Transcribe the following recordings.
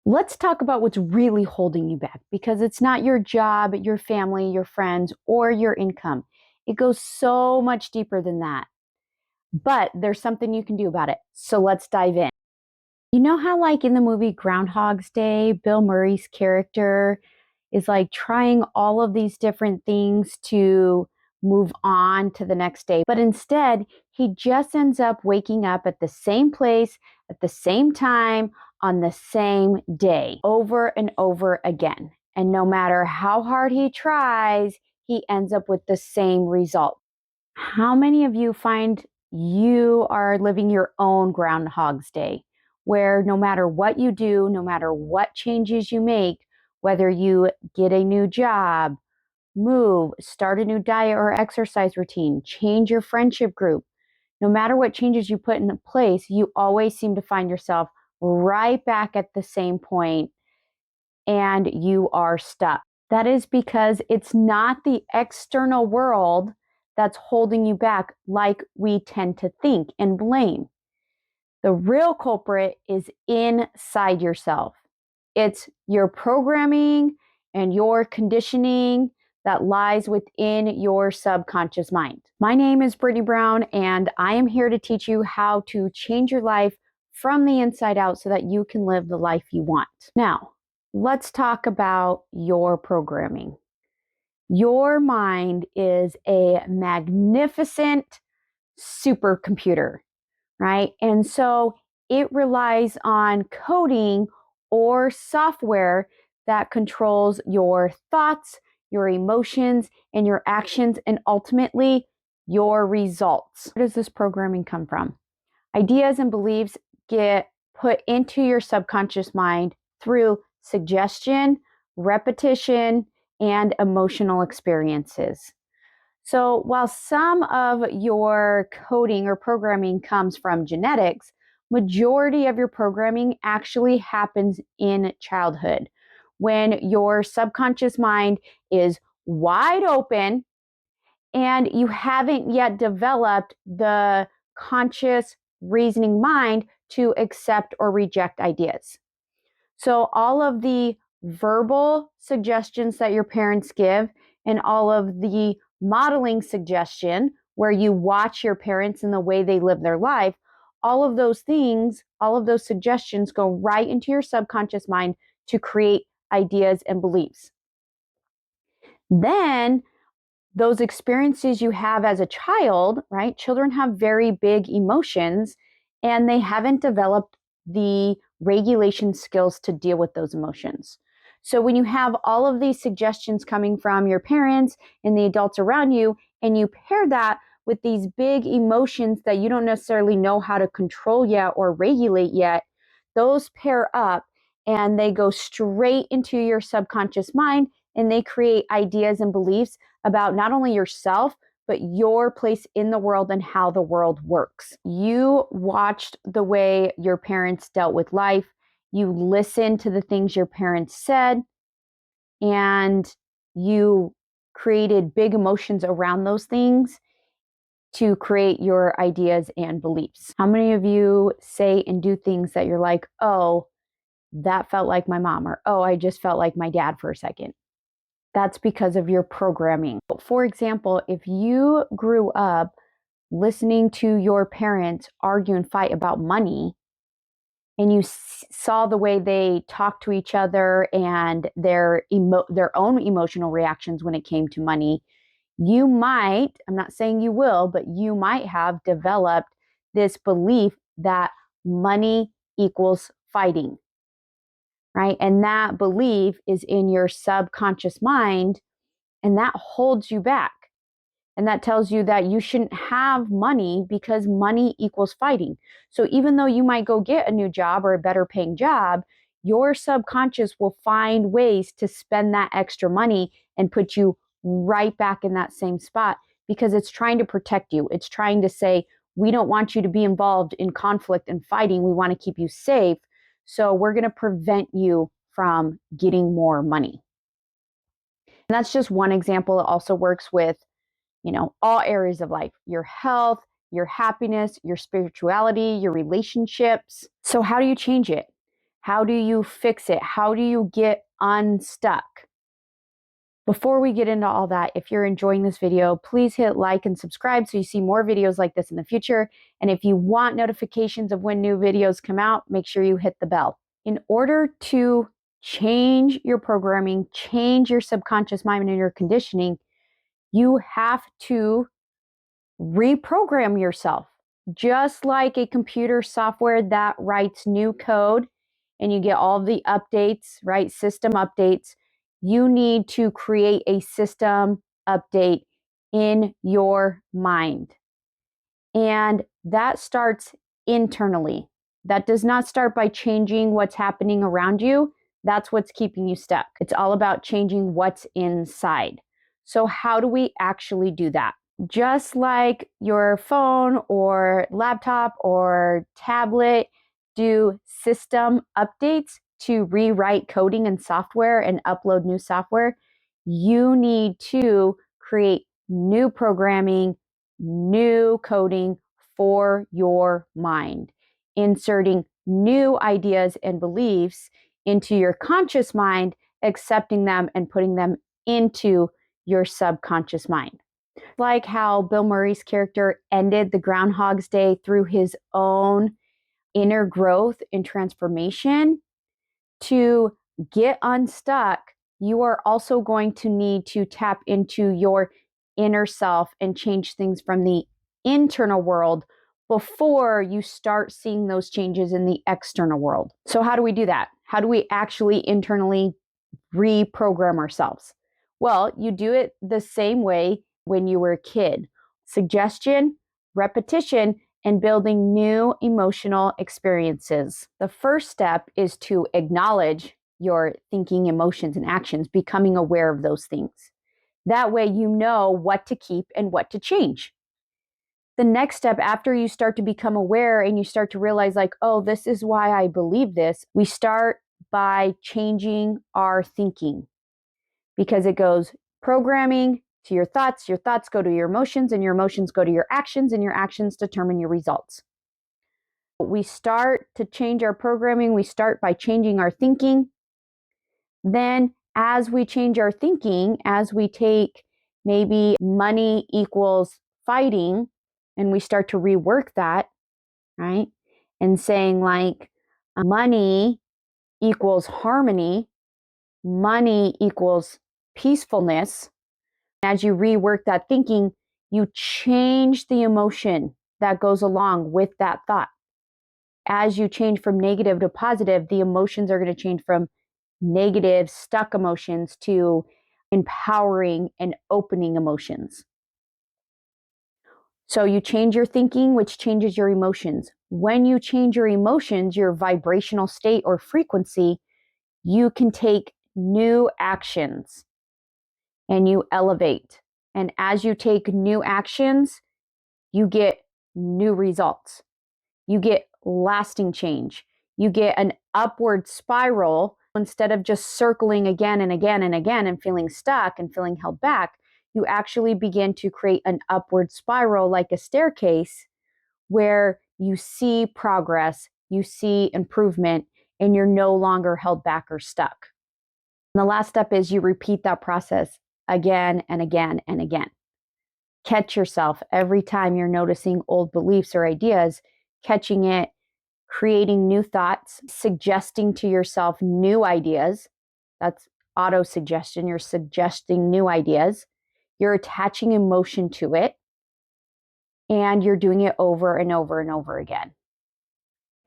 Let's talk about what's really holding you back because it's not your job, your family, your friends, or your income. It goes so much deeper than that. But there's something you can do about it. So let's dive in. You know how, like in the movie Groundhog's Day, Bill Murray's character is like trying all of these different things to move on to the next day. But instead, he just ends up waking up at the same place, at the same time, on the same day, over and over again. And no matter how hard he tries, he ends up with the same result. How many of you find you are living your own Groundhog's Day, where no matter what you do, no matter what changes you make, whether you get a new job, move, start a new diet or exercise routine, change your friendship group, no matter what changes you put into place, you always seem to find yourself right back at the same point and you are stuck. That is because it's not the external world that's holding you back like we tend to think and blame. The real culprit is inside yourself. It's your programming and your conditioning that lies within your subconscious mind. My name is Brittany Brown, and I am here to teach you how to change your life from the inside out so that you can live the life you want. Now, let's talk about your programming. Your mind is a magnificent supercomputer, right? And so it relies on coding or software that controls your thoughts, your emotions, and your actions, and ultimately your results. Where does this programming come from? Ideas and beliefs get put into your subconscious mind through suggestion, repetition, and emotional experiences. So while some of your coding or programming comes from genetics, majority of your programming actually happens in childhood when your subconscious mind is wide open and you haven't yet developed the conscious reasoning mind to accept or reject ideas. So all of the verbal suggestions that your parents give and all of the modeling suggestion where you watch your parents and the way they live their life, all of those things, all of those suggestions go right into your subconscious mind to create ideas and beliefs. Then those experiences you have as a child, right? Children have very big emotions and they haven't developed the regulation skills to deal with those emotions. So when you have all of these suggestions coming from your parents and the adults around you, and you pair that with these big emotions that you don't necessarily know how to control yet or regulate yet, those pair up and they go straight into your subconscious mind and they create ideas and beliefs about not only yourself, but your place in the world and how the world works. You watched the way your parents dealt with life. You listened to the things your parents said, and you created big emotions around those things to create your ideas and beliefs. How many of you say and do things that you're like, oh, that felt like my mom, or oh, I just felt like my dad for a second? That's because of your programming. For example, if you grew up listening to your parents argue and fight about money, and you saw the way they talked to each other and their own emotional reactions when it came to money, you might, I'm not saying you will, but you might have developed this belief that money equals fighting, right? And that belief is in your subconscious mind, and that holds you back. And that tells you that you shouldn't have money because money equals fighting. So even though you might go get a new job or a better paying job, your subconscious will find ways to spend that extra money and put you right back in that same spot because it's trying to protect you. It's trying to say, we don't want you to be involved in conflict and fighting. We want to keep you safe. So we're going to prevent you from getting more money. And that's just one example. It also works with all areas of life, your health, your happiness, your spirituality, your relationships. So how do you change it? How do you fix it? How do you get unstuck? Before we get into all that, if you're enjoying this video, please hit like and subscribe so you see more videos like this in the future. And if you want notifications of when new videos come out, make sure you hit the bell. In order to change your programming, change your subconscious mind and your conditioning, you have to reprogram yourself. Just like a computer software that writes new code and you get all the updates, right? System updates. You need to create a system update in your mind. And that starts internally. That does not start by changing what's happening around you. That's what's keeping you stuck. It's all about changing what's inside. So, how do we actually do that? Just like your phone or laptop or tablet do system updates to rewrite coding and software and upload new software, you need to create new programming, new coding for your mind, inserting new ideas and beliefs into your conscious mind, accepting them and putting them into your subconscious mind. Like how Bill Murray's character ended the Groundhog's Day through his own inner growth and transformation. To get unstuck, you are also going to need to tap into your inner self and change things from the internal world before you start seeing those changes in the external world. So, how do we do that? How do we actually internally reprogram ourselves? Well, you do it the same way when you were a kid. Suggestion, repetition, and building new emotional experiences. The first step is to acknowledge your thinking, emotions, and actions, becoming aware of those things. That way you know what to keep and what to change. The next step, after you start to become aware and you start to realize, like, oh, this is why I believe this, we start by changing our thinking, because it goes programming to your thoughts go to your emotions, and your emotions go to your actions, and your actions determine your results. We start to change our programming, we start by changing our thinking. Then, as we change our thinking, as we take maybe money equals fighting, and we start to rework that, right? And saying, like, money equals harmony, money equals peacefulness. As you rework that thinking, you change the emotion that goes along with that thought. As you change from negative to positive, the emotions are going to change from negative, stuck emotions to empowering and opening emotions. So you change your thinking, which changes your emotions. When you change your emotions, your vibrational state or frequency, you can take new actions and you elevate. And as you take new actions, you get new results. You get lasting change. You get an upward spiral. Instead of just circling again and again and again and feeling stuck and feeling held back, you actually begin to create an upward spiral like a staircase where you see progress, you see improvement, and you're no longer held back or stuck. And the last step is you repeat that process again and again and again. Catch yourself every time you're noticing old beliefs or ideas, catching it, creating new thoughts, suggesting to yourself new ideas. That's auto suggestion. You're suggesting new ideas. You're attaching emotion to it, and you're doing it over and over and over again.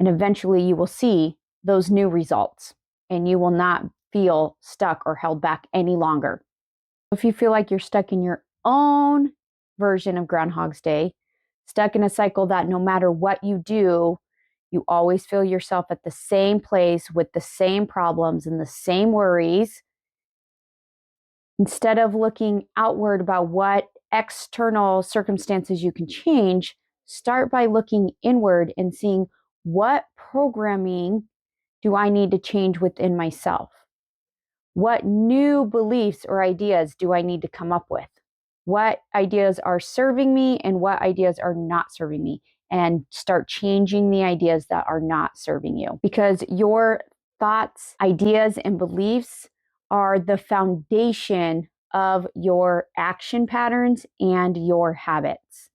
And eventually you will see those new results, and you will not feel stuck or held back any longer. If you feel like you're stuck in your own version of Groundhog's Day, stuck in a cycle that no matter what you do, you always feel yourself at the same place with the same problems and the same worries, instead of looking outward about what external circumstances you can change, start by looking inward and seeing, what programming do I need to change within myself? What new beliefs or ideas do I need to come up with? What ideas are serving me and what ideas are not serving me? And start changing the ideas that are not serving you, because your thoughts, ideas, and beliefs are the foundation of your action patterns and your habits.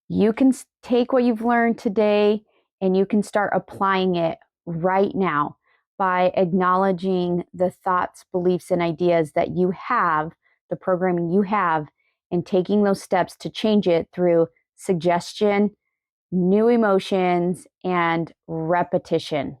You can take what you've learned today and you can start applying it right now by acknowledging the thoughts, beliefs, and ideas that you have, the programming you have, and taking those steps to change it through suggestion, new emotions, and repetition.